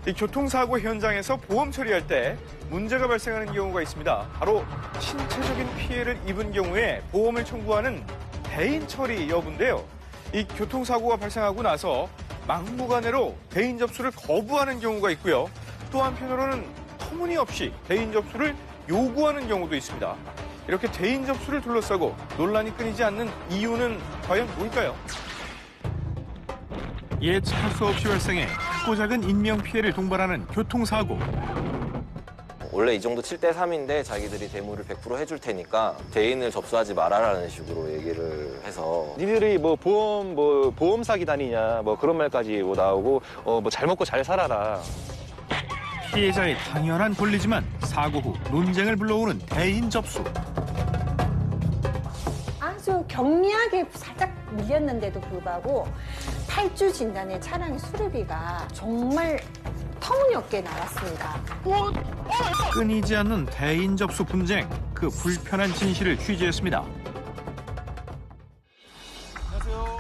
이 교통사고 현장에서 보험 처리할 때 문제가 발생하는 경우가 있습니다. 바로 신체적인 피해를 입은 경우에 보험을 청구하는 대인 처리 여부인데요. 이 교통사고가 발생하고 나서 막무가내로 대인 접수를 거부하는 경우가 있고요. 또 한편으로는 터무니없이 대인 접수를 요구하는 경우도 있습니다. 이렇게 대인 접수를 둘러싸고 논란이 끊이지 않는 이유는 과연 뭘까요? 예측할 수 없이 발생해 크고 작은 인명피해를 동반하는 교통사고. 원래 이 정도 7대3인데 자기들이 대물을 100% 해줄 테니까 대인을 접수하지 말아라는 식으로 얘기를 해서 니들이 보험 사기 다니냐 그런 말까지 나오고 잘 먹고 잘 살아라. 피해자의 당연한 권리지만 사고 후 논쟁을 불러오는 대인 접수. 아주 경미하게 살짝 밀렸는데도 불구하고 8주 진단의 차량 수리비가 정말 터무니없게 나왔습니다. 끊이지 않는 대인 접수 분쟁, 그 불편한 진실을 취재했습니다. 안녕하세요.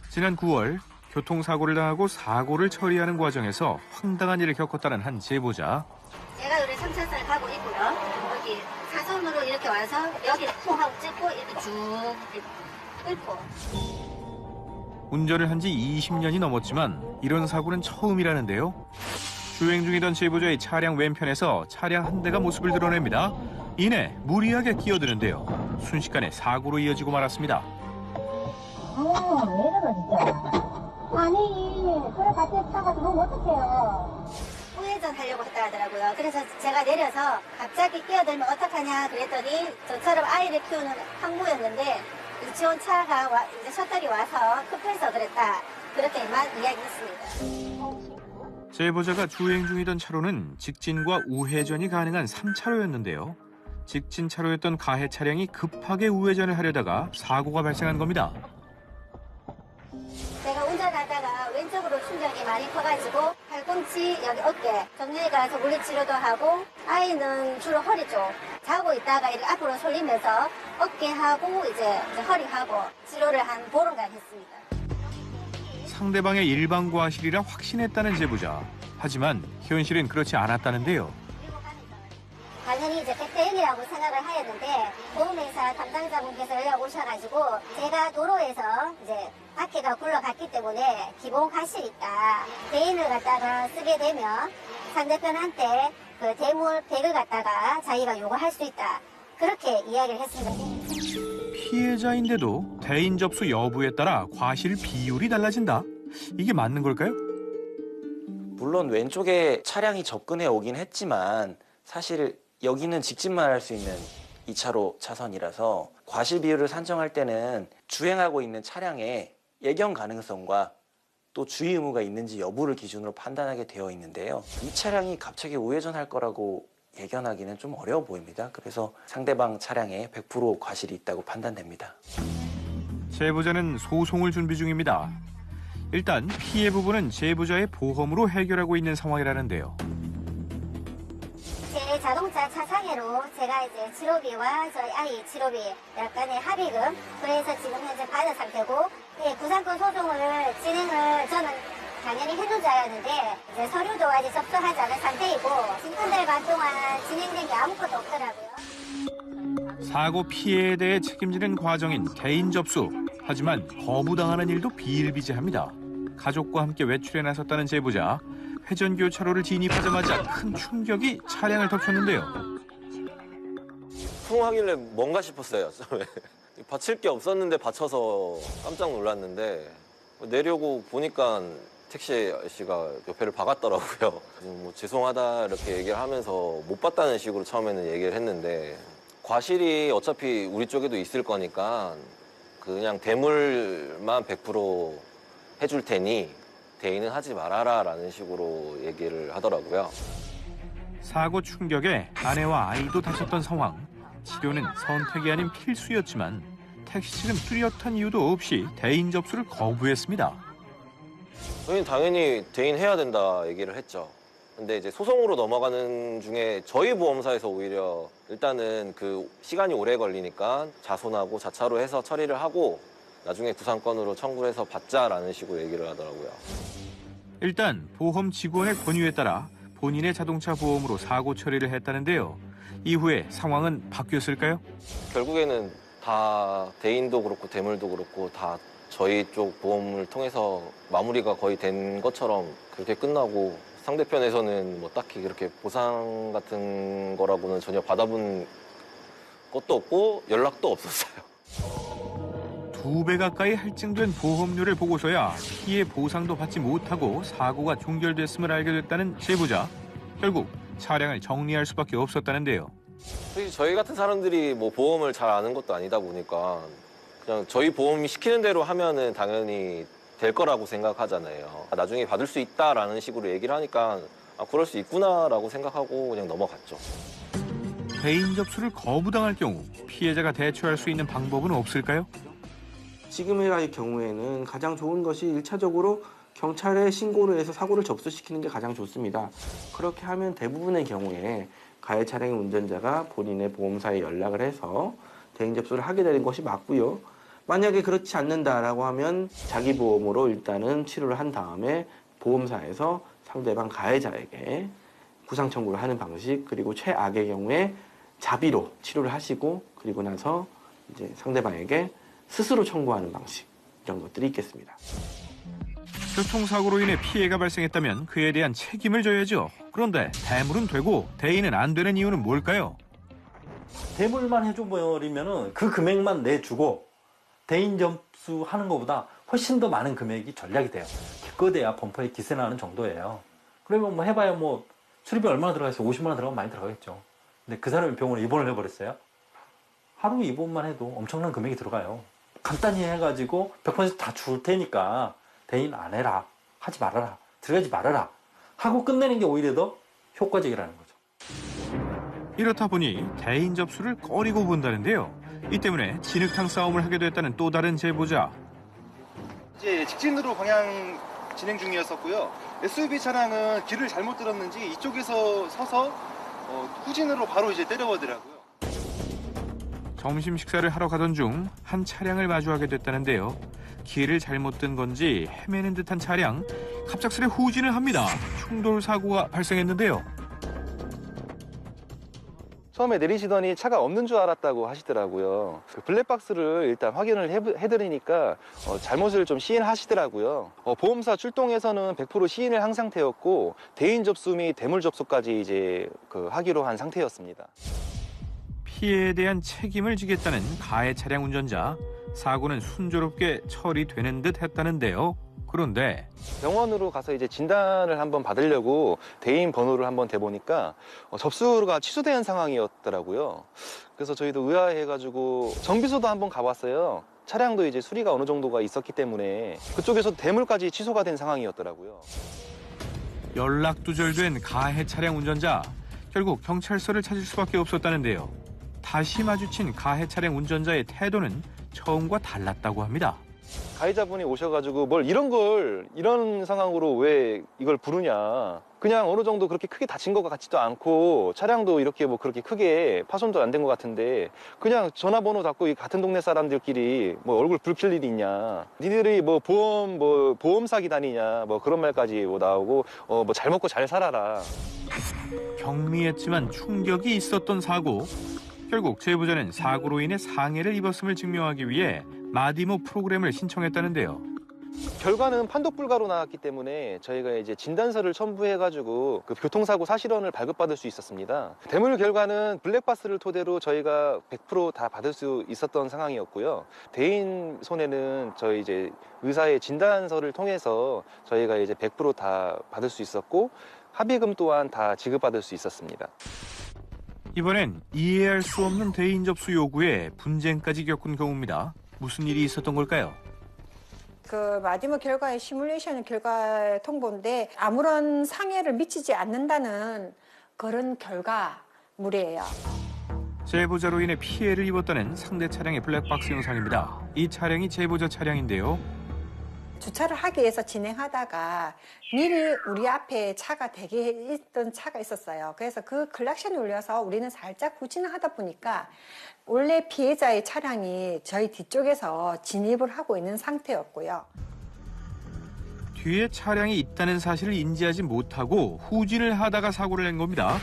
지난 9월 교통사고를 당하고 사고를 처리하는 과정에서 황당한 일을 겪었다는 한 제보자. 제가 여기 3차선을 가고 있고요. 여기 사선으로 이렇게 와서 여기를 쿵 하고 찍고 이렇게 쭉 뚫고. 운전을 한 지 20년이 넘었지만 이런 사고는 처음이라는데요. 주행 중이던 제보자의 차량 왼편에서 차량 한 대가 모습을 드러냅니다. 이내 무리하게 끼어드는데요. 순식간에 사고로 이어지고 말았습니다. 왜 이러노 진짜. 아니 그래 같이 타가지고 너무 어떡해요. 우회전 하려고 했다 하더라고요. 그래서 제가 내려서 갑자기 끼어들면 어떡하냐 그랬더니 저처럼 아이를 키우는 항구였는데 유치원 차가 이제 셔틀이 와서 급해서 그랬다. 그렇게만 이야기했습니다. 제보자가 주행 중이던 차로는 직진과 우회전이 가능한 3차로였는데요. 직진 차로였던 가해 차량이 급하게 우회전을 하려다가 사고가 발생한 겁니다. 제가 운전하다가 왼쪽으로 충격이 많이 커가지고 팔꿈치, 여기 어깨 정렬이 가서 물리치료도 하고 아이는 주로 허리 쪽 자고 있다가 이렇게 앞으로 솔리면서 어깨하고 이제 허리하고 치료를 한 보름간 했습니다. 상대방의 일반 과실이라 확신했다는 제보자. 하지만 현실은 그렇지 않았다는데요. 당연히 이제 100대 1이라고 생각을 하였는데 보험회사 담당자분께서 연락 오셔가지고 제가 도로에서 이제 바퀴가 굴러갔기 때문에 기본 과실이 있다. 대인을 갖다가 쓰게 되면 상대편한테 그 대물 100을 갖다가 자기가 요구할 수 있다. 그렇게 이야기를 했습니다. 피해자인데도 대인 접수 여부에 따라 과실 비율이 달라진다? 이게 맞는 걸까요? 물론 왼쪽에 차량이 접근해 오긴 했지만 사실 여기는 직진만 할 수 있는 2차로 차선이라서 과실 비율을 산정할 때는 주행하고 있는 차량의 예견 가능성과 또 주의 의무가 있는지 여부를 기준으로 판단하게 되어 있는데요. 이 차량이 갑자기 우회전할 거라고 예견하기는 좀 어려워 보입니다. 그래서 상대방 차량에 100% 과실이 있다고 판단됩니다. 제보자는 소송을 준비 중입니다. 일단 피해 부분은 제보자의 보험으로 해결하고 있는 상황이라는데요. 제 자동차 차상해로 제가 이제 치료비와 저희 아이 치료비 약간의 합의금 그래서 지금 현재 받은 상태고 구상권 소송을 진행을 저는 당연히 해놓자였는데 이제 서류도 아직 접수하지 않은 상태이고 지금 한 달반 동안 진행된 게 아무것도 없더라고요. 사고 피해에 대해 책임지는 과정인 대인 접수. 하지만 거부당하는 일도 비일비재합니다. 가족과 함께 외출에 나섰다는 제보자. 회전교차로를 진입하자마자 큰 충격이 차량을 덮쳤는데요. 쿵 하길래 뭔가 싶었어요. 받칠 게 없었는데 받쳐서 깜짝 놀랐는데 내려고 보니까 택시 아저씨가 옆에를 박았더라고요. 뭐 죄송하다 이렇게 얘기를 하면서 못 봤다는 식으로 처음에는 얘기를 했는데 과실이 어차피 우리 쪽에도 있을 거니까 그냥 대물만 100% 해줄 테니 대인은 하지 말아라 라는 식으로 얘기를 하더라고요. 사고 충격에 아내와 아이도 다쳤던 상황. 치료는 선택이 아닌 필수였지만 택시 측은 뚜렷한 이유도 없이 대인 접수를 거부했습니다. 저희는 당연히 대인해야 된다 얘기를 했죠. 근데 이제 소송으로 넘어가는 중에 저희 보험사에서 오히려 일단은 그 시간이 오래 걸리니까 자손하고 자차로 해서 처리를 하고 나중에 구상권으로 청구를 해서 받자라는 식으로 얘기를 하더라고요. 일단 보험 직원의 권유에 따라 본인의 자동차 보험으로 사고 처리를 했다는데요. 이후에 상황은 바뀌었을까요? 결국에는 다 대인도 그렇고 대물도 그렇고 다 저희 쪽 보험을 통해서 마무리가 거의 된 것처럼 그렇게 끝나고 상대편에서는 뭐 딱히 그렇게 보상 같은 거라고는 전혀 받아본 것도 없고 연락도 없었어요. 2배 가까이 할증된 보험료를 보고서야 피해 보상도 받지 못하고 사고가 종결됐음을 알게 됐다는 제보자. 결국 차량을 정리할 수밖에 없었다는데요. 솔직히 저희 같은 사람들이 뭐 보험을 잘 아는 것도 아니다 보니까 그냥 저희 보험이 시키는 대로 하면은 당연히 될 거라고 생각하잖아요. 나중에 받을 수 있다라는 식으로 얘기를 하니까 아, 그럴 수 있구나라고 생각하고 그냥 넘어갔죠. 대인 접수를 거부당할 경우 피해자가 대처할 수 있는 방법은 없을까요? 지금의 경우에는 가장 좋은 것이 1차적으로 경찰에 신고를 해서 사고를 접수시키는 게 가장 좋습니다. 그렇게 하면 대부분의 경우에 가해 차량의 운전자가 본인의 보험사에 연락을 해서 대인 접수를 하게 되는 것이 맞고요. 만약에 그렇지 않는다라고 하면 자기 보험으로 일단은 치료를 한 다음에 보험사에서 상대방 가해자에게 구상 청구를 하는 방식, 그리고 최악의 경우에 자비로 치료를 하시고 그리고 나서 이제 상대방에게 스스로 청구하는 방식, 이런 것들이 있겠습니다. 교통사고로 인해 피해가 발생했다면 그에 대한 책임을 져야죠. 그런데 대물은 되고 대인은 안 되는 이유는 뭘까요? 대물만 해줘버리면은 그 금액만 내주고 대인 접수하는 것보다 훨씬 더 많은 금액이 전략이 돼요. 기껏해야 범퍼에 기세 나는 정도예요. 그러면 뭐 해봐야 뭐 수리비 얼마나 들어가겠어요? 50만 원 들어가면 많이 들어가겠죠. 근데 그 사람이 병원에 입원을 해버렸어요. 하루 입원만 해도 엄청난 금액이 들어가요. 간단히 해가지고 100% 다 줄 테니까 대인 안 해라, 하지 말아라, 들어가지 말아라 하고 끝내는 게 오히려 더 효과적이라는 거죠. 이렇다 보니 대인 접수를 꺼리고 본다는데요. 이 때문에 진흙탕 싸움을 하게 됐다는 또 다른 제보자. 이제 직진으로 방향 진행 중이었었고요. SUV 차량은 길을 잘못 들었는지 이쪽에서 서서 후진으로 바로 이제 때려버리더라고요. 점심 식사를 하러 가던 중 한 차량을 마주하게 됐다는데요. 길을 잘못 든 건지 헤매는 듯한 차량, 갑작스레 후진을 합니다. 충돌 사고가 발생했는데요. 처음에 내리시더니 차가 없는 줄 알았다고 하시더라고요. 그 블랙박스를 일단 확인을 해드리니까 잘못을 좀 시인하시더라고요. 보험사 출동에서는 100% 시인을 한 상태였고 대인 접수 및 대물 접수까지 이제 하기로 한 상태였습니다. 피해에 대한 책임을 지겠다는 가해 차량 운전자. 사고는 순조롭게 처리되는 듯 했다는데요. 그런데 병원으로 가서 이제 진단을 한번 받으려고 대인 번호를 한번 대보니까 접수가 취소된 상황이었더라고요. 그래서 저희도 의아해가지고 정비소도 한번 가봤어요. 차량도 이제 수리가 어느 정도가 있었기 때문에 그쪽에서 대물까지 취소가 된 상황이었더라고요. 연락 두절된 가해 차량 운전자. 결국 경찰서를 찾을 수밖에 없었다는데요. 다시 마주친 가해 차량 운전자의 태도는 처음과 달랐다고 합니다. 가해자분이 오셔가지고 이런 상황으로 왜 이걸 부르냐. 그냥 어느 정도 그렇게 크게 다친 것 같지도 않고 차량도 이렇게 뭐 그렇게 크게 파손도 안 된 것 같은데 그냥 전화번호 잡고 이 같은 동네 사람들끼리 뭐 얼굴 붉힐 일이 있냐. 니들이 뭐 보험 사기 다니냐. 뭐 그런 말까지 뭐 나오고 뭐 잘 먹고 잘 살아라. 경미했지만 충격이 있었던 사고. 결국 제보자는 사고로 인해 상해를 입었음을 증명하기 위해 마디모 프로그램을 신청했다는데요. 결과는 판독 불가로 나왔기 때문에 저희가 이제 진단서를 첨부해가지고 그 교통사고 사실원을 발급받을 수 있었습니다. 대물 결과는 블랙박스를 토대로 저희가 100% 다 받을 수 있었던 상황이었고요. 대인 손해는 저희 이제 의사의 진단서를 통해서 저희가 이제 100% 다 받을 수 있었고 합의금 또한 다 지급받을 수 있었습니다. 이번엔 이해할 수 없는 대인 접수 요구에 분쟁까지 겪은 경우입니다. 무슨 일이 있었던 걸까요? 그 마디모 결과의 시뮬레이션 결과 통보인데 아무런 상해를 미치지 않는다는 그런 결과물이에요. 제보자로 인해 피해를 입었다는 상대 차량의 블랙박스 영상입니다. 이 차량이 제보자 차량인데요. 주차를 하기 위해서 진행하다가 미리 우리 앞에 차가 대기했던 차가 있었어요. 그래서 그 클락션이 울려서 우리는 살짝 후진을 하다 보니까 원래 피해자의 차량이 저희 뒤쪽에서 진입을 하고 있는 상태였고요. 뒤에 차량이 있다는 사실을 인지하지 못하고 후진을 하다가 사고를 낸 겁니다.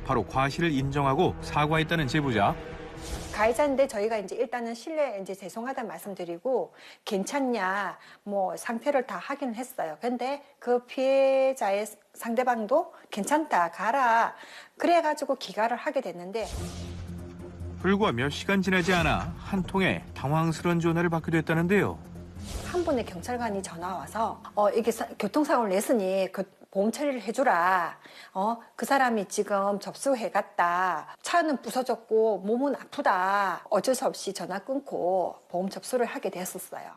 바로 과실을 인정하고 사과했다는 제보자. 가해자인데 저희가 이제 일단은 실례 이제 죄송하다는 말씀드리고 괜찮냐 뭐 상태를 다 확인했어요. 근데 그 피해자의 상대방도 괜찮다 가라 그래가지고 기가를 하게 됐는데 불과 몇 시간 지나지 않아 한 통의 당황스러운 전화를 받게 됐다는데요. 한 분의 경찰관이 전화 와서 이게 교통사고를 냈으니 그 보험 처리를 해주라. 그 사람이 지금 접수해갔다. 차는 부서졌고 몸은 아프다. 어쩔 수 없이 전화 끊고 보험 접수를 하게 됐었어요.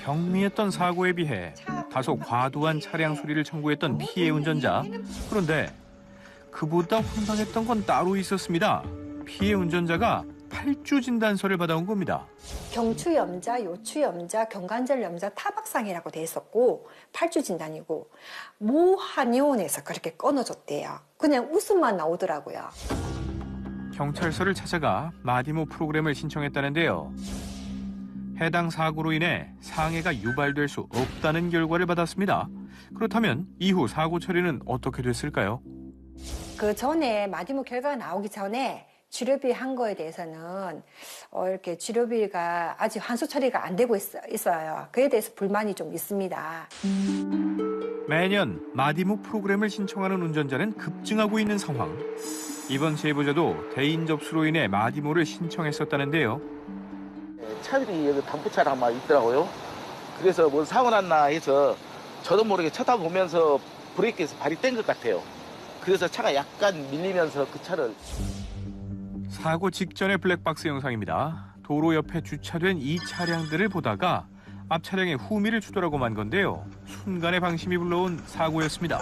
경미했던 사고에 비해 다소 과도한 차량 수리를 청구했던 피해 운전자. 그런데 그보다 황당했던 건 따로 있었습니다. 피해 운전자가 8주 진단서를 받아온 겁니다. 경추염자, 요추염자, 경관절염자, 타박상이라고 돼 있었고 8주 진단이고 모한의원에서 그렇게 끊어줬대요. 그냥 웃음만 나오더라고요. 경찰서를 찾아가 마디모 프로그램을 신청했다는데요. 해당 사고로 인해 상해가 유발될 수 없다는 결과를 받았습니다. 그렇다면 이후 사고 처리는 어떻게 됐을까요? 그 전에 마디모 결과가 나오기 전에 치료비 한 거에 대해서는 이렇게 치료비가 아직 환수 처리가 안 되고 있어요. 그에 대해서 불만이 좀 있습니다. 매년 마디모 프로그램을 신청하는 운전자는 급증하고 있는 상황. 이번 제보자도 대인 접수로 인해 마디모를 신청했었다는데요. 차들이 여기 단부차가 아마 있더라고요. 그래서 뭐 사고 났나 해서 저도 모르게 쳐다보면서 브레이크에서 발이 뗀 것 같아요. 그래서 차가 약간 밀리면서 그 차를 사고 직전의 블랙박스 영상입니다. 도로 옆에 주차된 이 차량들을 보다가 앞 차량의 후미를 추돌하고 만 건데요. 순간의 방심이 불러온 사고였습니다.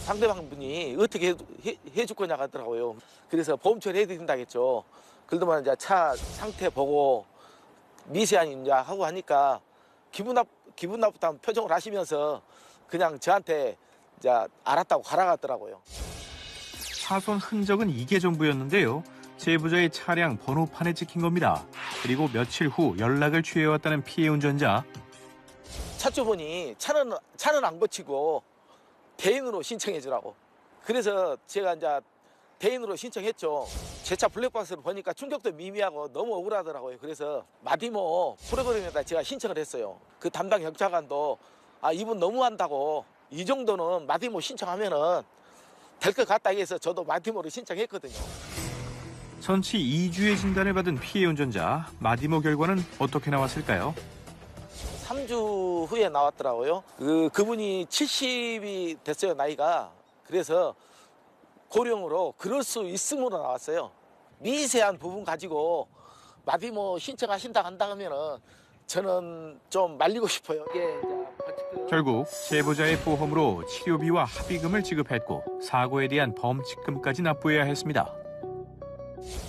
상대방 분이 어떻게 해줄 거냐 하더라고요. 그래서 보험 처리해야 된다겠죠. 그러더만 이제 차 상태 보고 미세한 이제 하고 하니까 기분 나쁘다는 표정을 하시면서 그냥 저한테 이제 알았다고 가라갔더라고요. 차선 흔적은 이게 전부였는데요. 제보자의 차량 번호판에 찍힌 겁니다. 그리고 며칠 후 연락을 취해왔다는 피해 운전자. 차주분이 차는 안 고치고 대인으로 신청해 주라고. 그래서 제가 이제 대인으로 신청했죠. 제 차 블랙박스를 보니까 충격도 미미하고 너무 억울하더라고요. 그래서 마디모 프로그램에다 제가 신청을 했어요. 그 담당 경찰관도 이분 너무한다고 이 정도는 마디모 신청하면은 될 것 같다 해서 저도 마디모를 신청했거든요. 전치 2주의 진단을 받은 피해 운전자. 마디모 결과는 어떻게 나왔을까요? 3주 후에 나왔더라고요. 그분이 70이 됐어요, 나이가. 그래서 고령으로 그럴 수 있음으로 나왔어요. 미세한 부분 가지고 마디모 신청하신다 한다 하면은 저는 좀 말리고 싶어요. 결국 제보자의 보험으로 치료비와 합의금을 지급했고 사고에 대한 범칙금까지 납부해야 했습니다.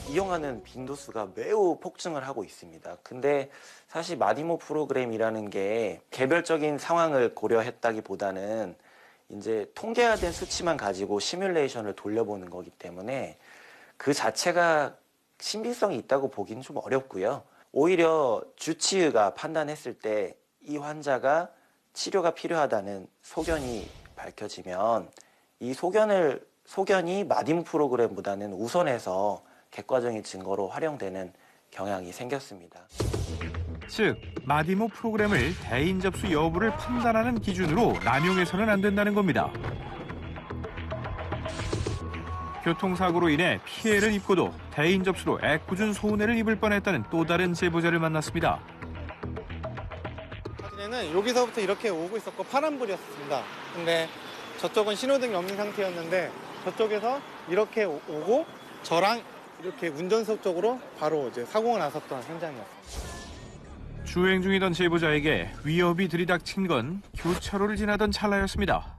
이용하는 빈도수가 매우 폭증을 하고 있습니다. 근데 사실 마디모 프로그램이라는 게 개별적인 상황을 고려했다기보다는 이제 통계화된 수치만 가지고 시뮬레이션을 돌려보는 거기 때문에 그 자체가 신빙성이 있다고 보기는 좀 어렵고요. 오히려 주치의가 판단했을 때 이 환자가 치료가 필요하다는 소견이 밝혀지면 이 소견이 마디모 프로그램보다는 우선해서 객관적인 증거로 활용되는 경향이 생겼습니다. 즉, 마디모 프로그램을 대인 접수 여부를 판단하는 기준으로 남용해서는 안 된다는 겁니다. 교통사고로 인해 피해를 입고도 대인 접수로 애꿎은 손해를 입을 뻔했다는 또 다른 제보자를 만났습니다. 사진에는 여기서부터 이렇게 오고 있었고 파란불이었습니다. 근데 저쪽은 신호등이 없는 상태였는데 저쪽에서 이렇게 오고 저랑 이렇게 운전석 쪽으로 바로 이제 사고가 났었던 현장이었습니다. 주행 중이던 제보자에게 위협이 들이닥친 건 교차로를 지나던 찰나였습니다.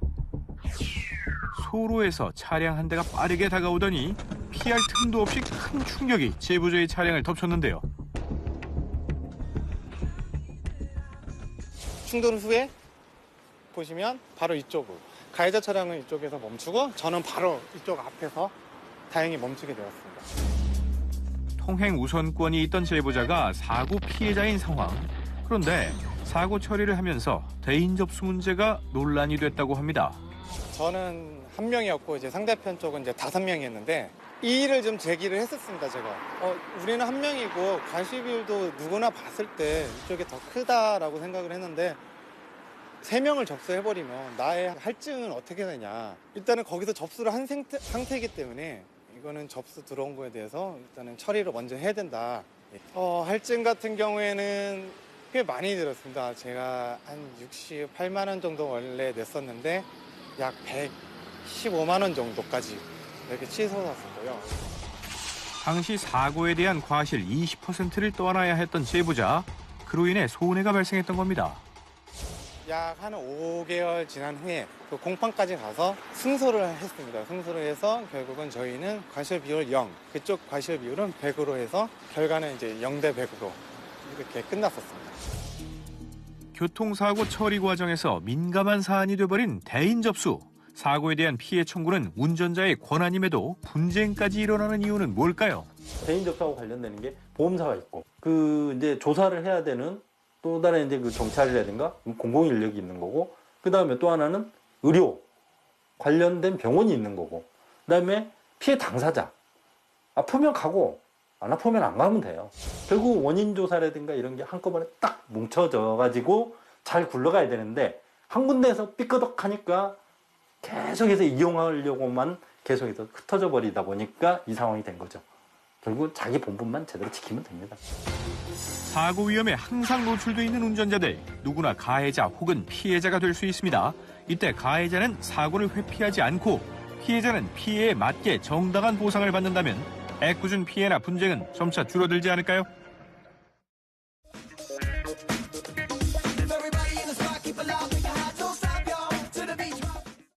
소로에서 차량 한 대가 빠르게 다가오더니 피할 틈도 없이 큰 충격이 제보자의 차량을 덮쳤는데요. 충돌 후에 보시면 바로 이쪽으로 가해자 차량은 이쪽에서 멈추고 저는 바로 이쪽 앞에서 다행히 멈추게 되었습니다. 통행 우선권이 있던 제보자가 사고 피해자인 상황. 그런데 사고 처리를 하면서 대인 접수 문제가 논란이 됐다고 합니다. 저는 한 명이었고 이제 상대편 쪽은 이제 5명이었는데 이의를 좀 제기를 했었습니다. 제가 우리는 한 명이고 과실 비율도 누구나 봤을 때 이쪽이 더 크다라고 생각을 했는데 3명을 접수해버리면 나의 할증은 어떻게 되냐. 일단은 거기서 접수를 한 상태이기 때문에 이거는 접수 들어온 거에 대해서 일단은 처리를 먼저 해야 된다. 할증 같은 경우에는 꽤 많이 들었습니다. 제가 한 68만 원 정도 원래 냈었는데 약 115만 원 정도까지 이렇게 치솟았었고요. 당시 사고에 대한 과실 20%를 떠안아야 했던 제보자. 그로 인해 손해가 발생했던 겁니다. 약 한 5개월 지난 후에 그 공판까지 가서 승소를 했습니다. 승소를 해서 결국은 저희는 과실 비율 0, 그쪽 과실 비율은 100으로 해서 결과는 이제 0대 100으로 이렇게 끝났었습니다. 교통사고 처리 과정에서 민감한 사안이 돼버린 대인 접수. 사고에 대한 피해 청구는 운전자의 권한임에도 분쟁까지 일어나는 이유는 뭘까요? 대인 접수하고 관련되는 게 보험사가 있고, 그 이제 조사를 해야 되는 또 다른 이제 그 경찰이라든가 공공인력이 있는 거고, 그 다음에 또 하나는 의료 관련된 병원이 있는 거고, 그 다음에 피해 당사자. 아프면 가고 안 아프면 안 가면 돼요. 결국 원인 조사라든가 이런 게 한꺼번에 딱 뭉쳐져 가지고 잘 굴러가야 되는데 한 군데에서 삐끄덕하니까 계속해서 이용하려고만 계속해서 흩어져 버리다 보니까 이 상황이 된 거죠. 결국 자기 본분만 제대로 지키면 됩니다. 사고 위험에 항상 노출돼 있는 운전자들, 누구나 가해자 혹은 피해자가 될 수 있습니다. 이때 가해자는 사고를 회피하지 않고 피해자는 피해에 맞게 정당한 보상을 받는다면 애꿎은 피해나 분쟁은 점차 줄어들지 않을까요?